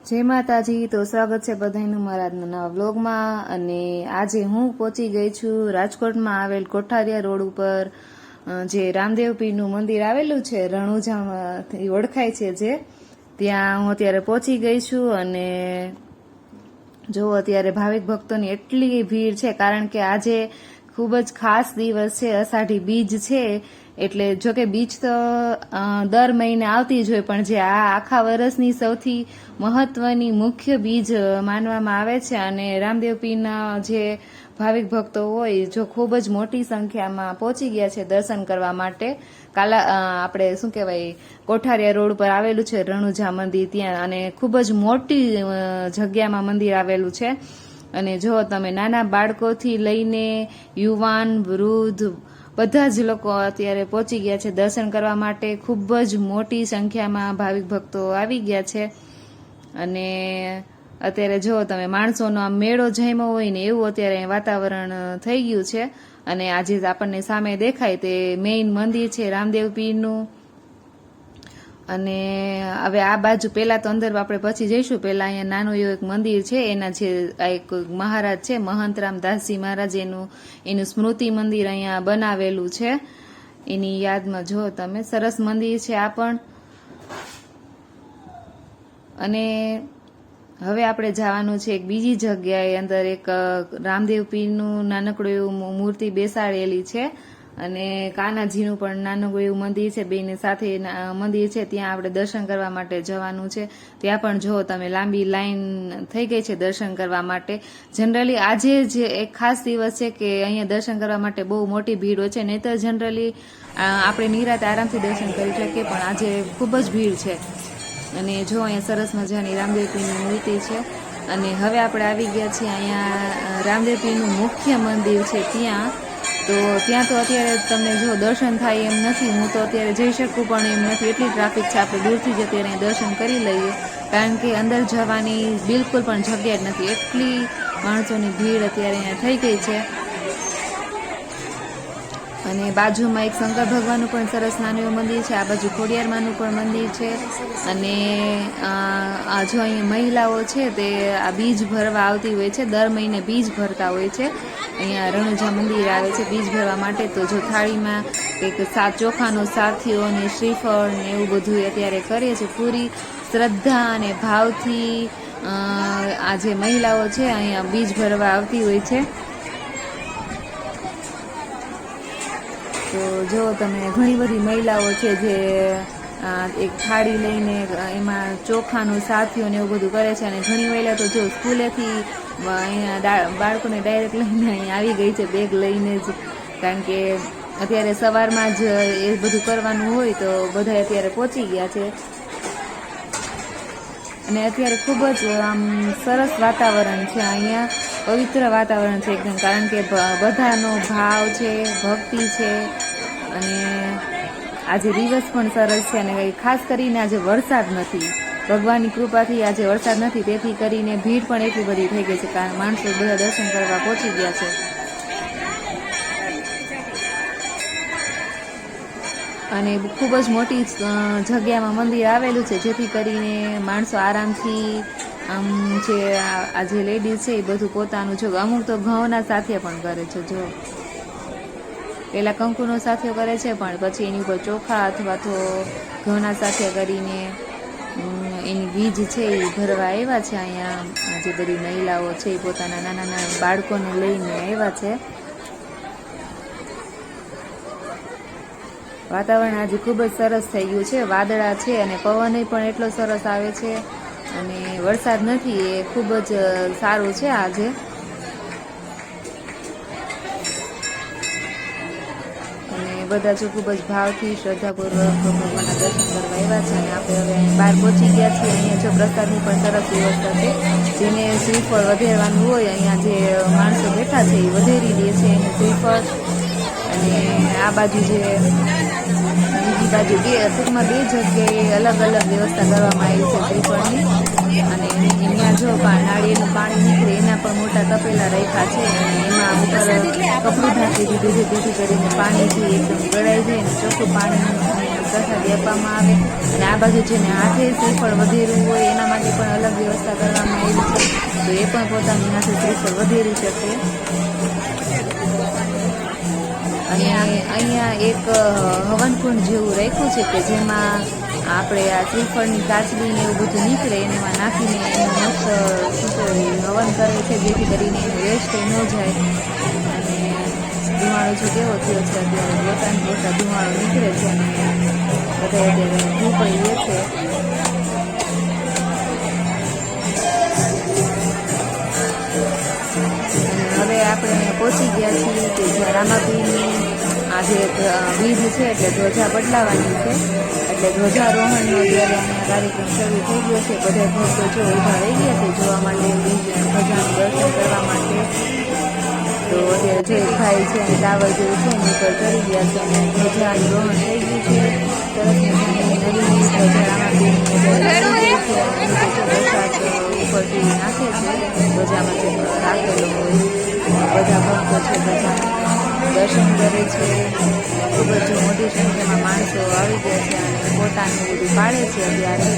જય માતાજી। તો સ્વાગત છે બધાનું મારા નવા વ્લોગમાં। અને આજે હું પહોંચી ગઈ છું રાજકોટમાં આવેલ કોઠારિયા રોડ ઉપર જે રામદેવ પીરનું મંદિર આવેલું છે, રણુજાથી ઓળખાય છે જે, ત્યાં હું અત્યારે પહોંચી ગઈ છું। અને જો અત્યારે ભાવિક ભક્તોની એટલી ભીડ છે, કારણ કે આજે ખૂબ જ ખાસ દિવસ છે, અષાઢી બીજ છે। એટલે જો કે બીજ તો દર મહિને આવતી જ હોય, પણ જે આ આખા વર્ષની સૌથી મહત્વની મુખ્ય બીજ માનવામાં આવે છે। અને રામદેવ પીરના જે ભાવિક ભક્તો હોય, જો ખૂબ જ મોટી સંખ્યામાં પહોંચી ગયા છે દર્શન કરવા માટે। આપણે શું કહેવાય, કોઠારિયા રોડ પર આવેલું છે રણુજા મંદિર, ત્યાં, અને ખૂબ જ મોટી જગ્યામાં મંદિર આવેલું છે। અને જો તમે નાના બાળકોથી લઈને યુવાન, વૃદ્ધ, બધા જ લોકો અત્યારે પહોંચી ગયા છે દર્શન કરવા માટે। ખૂબ જ મોટી સંખ્યામાં ભાવિક ભક્તો આવી ગયા છે। અને અત્યારે જો તમે માણસોનો આમ મેળો જમ્યો હોય ને એવું અત્યારે વાતાવરણ થઈ ગયું છે। અને આજે આપણને સામે દેખાય તે મેઇન મંદિર છે રામદેવ પીરનું। અને હવે આ બાજુ પેલા તો અંદર આપણે પછી જઈશું, પેલા અહીંયા નાનું એવું એક મંદિર છે, એના જે એક મહારાજ છે મહંત રામદાસજી મહારાજ, એનું સ્મૃતિ મંદિર અહીંયા બનાવેલું છે એની યાદમાં। જો તમે સરસ મંદિર છે આ પણ। અને હવે આપણે જવાનું છે એક બીજી જગ્યાએ, અંદર એક રામદેવ પીરનું નાનકડું એવું મૂર્તિ બેસાડેલી છે, અને કાનાજીનું પણ નાનકડું એવું મંદિર છે, બેને સાથે મંદિર છે, ત્યાં આપણે દર્શન કરવા માટે જવાનું છે। ત્યાં પણ જો તમે લાંબી લાઈન થઈ ગઈ છે દર્શન કરવા માટે। જનરલી આજે જ એક ખાસ દિવસ છે કે અહીંયા દર્શન કરવા માટે બહુ મોટી ભીડ હોય છે, નહીં તો જનરલી આપણે નિરાતે આરામથી દર્શન કરી શકીએ, પણ આજે ખૂબ જ ભીડ છે। અને જો અહીંયા સરસ મજાની રામદેવ પીરની મૂર્તિ છે। અને હવે આપણે આવી ગયા છીએ અહીંયા રામદેવ પીરનું મુખ્ય મંદિર છે ત્યાં। તો ત્યાં તો અત્યારે તમને જો દર્શન થાય એમ નથી, હું તો અત્યારે જઈ શકું પણ એમ નથી, એટલી ટ્રાફિક છે। આપણે દૂરથી જ અત્યારે દર્શન કરી લઈએ, કારણ કે અંદર જવાની બિલકુલ પણ જગ્યા જ નથી, એટલી માણસોની ભીડ અત્યારે અહીંયા થઈ ગઈ છે। અને બાજુમાં એક શંકર ભગવાનનું પણ સરસ નાનું એવું મંદિર છે, આ બાજુ ખોડિયારમાંનું પણ મંદિર છે। અને જો અહીંયા મહિલાઓ છે તે આ બીજ ભરવા આવતી હોય છે, દર મહિને બીજ ભરતા હોય છે, અહીંયા રણુજા મંદિર આવે છે બીજ ભરવા માટે। તો જો થાળીમાં કંઈક ચોખાનો સાથીઓ ને શ્રીફળ ને એવું બધું અત્યારે કરે છે, પૂરી શ્રદ્ધા અને ભાવથી આ જે મહિલાઓ છે અહીંયા બીજ ભરવા આવતી હોય છે। તો જો તમે ઘણી બધી મહિલાઓ છે જે એક થાળી લઈને એમાં ચોખાનું સાથીઓ ને એવું બધું કરે છે। અને ઘણી મહિલા તો જો સ્કૂલેથી અહીંયા બાળકોને ડાયરેક્ટ લઈને અહીંયા આવી ગઈ છે, બેગ લઈને જ, કારણ કે અત્યારે સવારમાં જ એ બધું કરવાનું હોય, તો બધા અત્યારે પહોંચી ગયા છે। અને અત્યારે ખૂબ જ આમ સરસ વાતાવરણ છે અહીંયા, પવિત્ર વાતાવરણ છે એકદમ, કારણ કે બધાનો ભાવ છે, ભક્તિ છે। અને આજે દિવસ પણ સરસ છે, અને ખાસ કરીને આજે વરસાદ નથી, ભગવાનની કૃપાથી આજે વરસાદ નથી, તેથી કરીને ભીડ પણ એટલી બધી થઈ ગઈ છે, કારણ માણસો બધા દર્શન કરવા પહોંચી ગયા છે। અને ખૂબ જ મોટી જગ્યામાં મંદિર આવેલું છે, જેથી કરીને માણસો આરામથી આમ જે આ જે લેડીઝ છે એ બધું પોતાનું, જો અમુક તો ઘઉંના સાથિયા પણ કરે છે, જો પેલા કંકુનો સાથિયો કરે છે, પણ પછી એની ઉપર ચોખા અથવા તો ઘઉંના સાથિયા કરીને એની બીજ છે એ ભરવા આવ્યા છે। અહીંયા જે બધી મહિલાઓ છે એ પોતાના નાના નાના બાળકોને લઈને આવ્યા છે। વાતાવરણ આજે ખૂબ જ સરસ થઈ ગયું છે, વાદળા છે, અને પવન પણ એટલો સરસ આવે છે, અને વરસાદ નથી, એ ખૂબ જ સારું છે આજે। બધા જો ખૂબ જ ભાવથી શ્રદ્ધાપૂર્વક ભગવાનના દર્શન કરવા આવ્યા છે। અને આપણે હવે બહાર પહોંચી ગયા છીએ। અહીંયા જો પ્રસાદની પણ સરસ વ્યવસ્થા છે, જેને શ્રીફળ વધેરવાનું હોય, અહીંયા જે માણસો બેઠા છે એ વધેરી દે છે એને શ્રીફળ। અને આ બાજુ જે બીજી બાજુ ટૂંકમાં બે જગ્યાએ અલગ અલગ વ્યવસ્થા કરવામાં આવી છે શ્રીફળની। અને એમાં જો નાળિયેરનું પાણી નીકળે એના પણ મોટા તપેલા રાખ્યા છે, અને એમાં ઉપર કપડું ઢાંકી દીધું છે, જેથી કરીને પાણીથી એકદમ ગળાઈ જાય અને ચોખ્ખું પાણી પ્રસાદી આપવામાં આવે। અને આ બાજુ જેને હાથે શ્રીફળ વધેરવું હોય એના માટે પણ પણ અલગ વ્યવસ્થા કરવામાં આવી છે, તો એ પણ પોતાની હાથે શ્રીફળ વધેરી શકે. અને અહીંયા એક હવનકુંડ જેવું રાખ્યું છે કે જેમાં આપણે આ શ્રીફળની કાચલી ને એવું બધું નીકળે એમાં નાખીને એનું મસ્ત હવન કરે છે, જેથી કરીને એનું વેસ્ટ ન જાય. અને ધુમાડો જો કેવો થયો છે અત્યારે, પોતા ધુમાડો નીકળે છે અને બધા અત્યારે ધૂપ લે છે. હવે આપણે પહોંચી ગયા છીએ કે જ્યાં રામાપીરની આ જે બીજ છે એટલે ધ્વજા બદલાવાની છે, એટલે ધ્વજારોહણનો અત્યારે અહીંયા કાર્યક્રમ શરૂ થઈ ગયો છે. બધા ભક્તો જો ઊભા રહી ગયા છે જોવા માટે, બીજ ધ્વજાનું દર્શન કરવા માટે. તો અત્યારે જે ભાઈ છે અને ટાવર જેવું છે એની ઉપર ચડી ગયા છે અને ધ્વજાનું રોહણ થઈ ગયું છે. સરસ મજાની નવી ધ્વજા રામાપીરની છે અને પ્રસાદ ઉપરથી નાખે છે ધ્વજામાં જે રાખેલો હોય. બધા ભક્તો છે ધ્વજાને દર્શન કરે છે. ખૂબ જ મોટી સંખ્યામાં માણસો આવી ગયા છે અને પોતાનું બધું પાડે છે અત્યારે.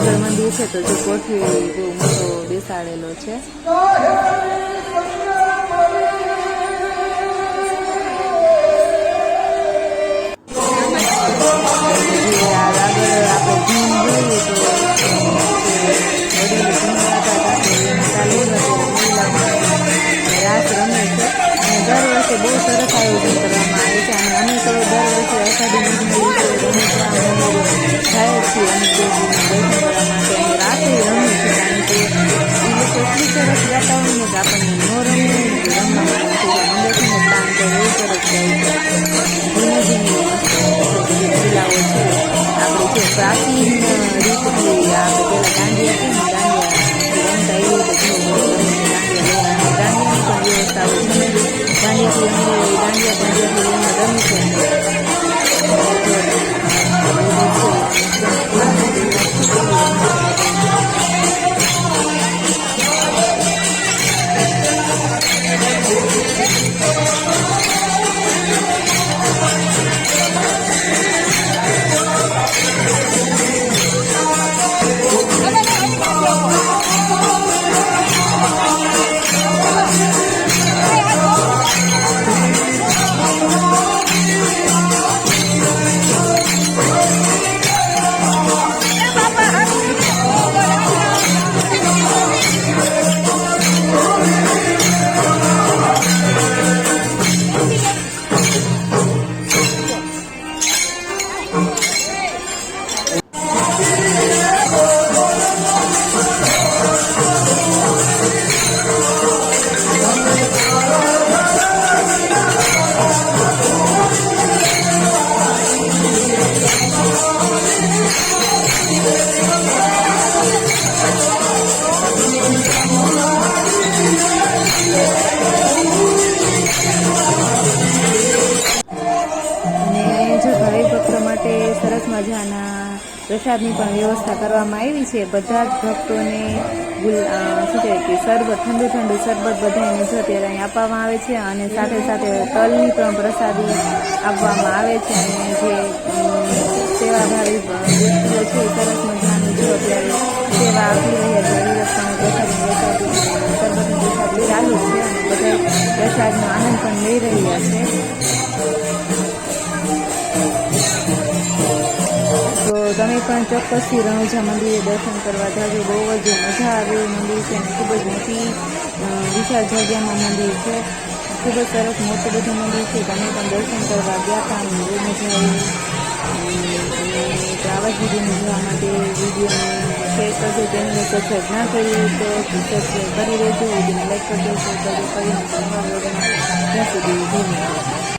આગળ મંદિર છે તો જે કોઠી બહુ મોટો બેસાડેલો છે. આગળ આપણે જાય છીએ અનુદેવજીના દર્શન કરવા માટે. અને રાતે રમ્યું છે, કારણ કે એ લોકો એટલી સરસ ગાતા હોય ને કે આપણને ન રમીએ ને તો રમવામાં નથી. અંદરથી ને કામ તો બહુ સરસ ગાય છે. જૂની જૂની બધી મહિલાઓ છે આપણી જે પ્રાચીન રીતથી આપણે પેલા દાંડિયા છે ને દાંડિયા રમતા એવી રીતે જો રમીને દાંડિયા લેવા. અને દાંડિયાની પણ વ્યવસ્થા હોય છે ને, દાંડિયાથી રમવું હોય દાંડિયા પણ સરસ મજાના પ્રસાદની પણ વ્યવસ્થા કરવામાં આવી છે. બધા જ ભક્તોને શું કહે કે શરબત, ઠંડુ ઠંડુ શરબત બધાને જો ત્યારે અહીં આપવામાં આવે છે. અને સાથે સાથે તલની પણ પ્રસાદી આપવામાં આવે છે. અને જે સેવાભાવી વ્યક્તિઓ છે સરસ મજાનું જો અત્યારે સેવા આપી રહ્યા છે. હરિરક્ષણ પ્રસાદની શરબતની પ્રસાદી ચાલુ છે અને બધા પ્રસાદનો આનંદ પણ લઈ રહ્યા છે. તો તમે પણ ચોક્કસથી રણુજા મંદિરે દર્શન કરવા જાજો. બહુ જ મજા આવે એવું મંદિર છે અને ખૂબ જ મોટી વિશાળ જગ્યામાં મંદિર છે. ખૂબ જ સરસ મોટું બધું મંદિર છે. તમે પણ દર્શન કરવા ગયા હતા અને બહુ મજા આવી. તો આવા જ વિડીયોને જોવા માટે વિડીયોને શેર કરજો. ચેનલને સબસ્ક્રાઈબ ના કરી તો સબસ્ક્રાઈબ કરી દેજો. વિડીયોને લાઈક કરજો, શેર કરજો, કરીને ત્યાં સુધી ધન્યવાદ.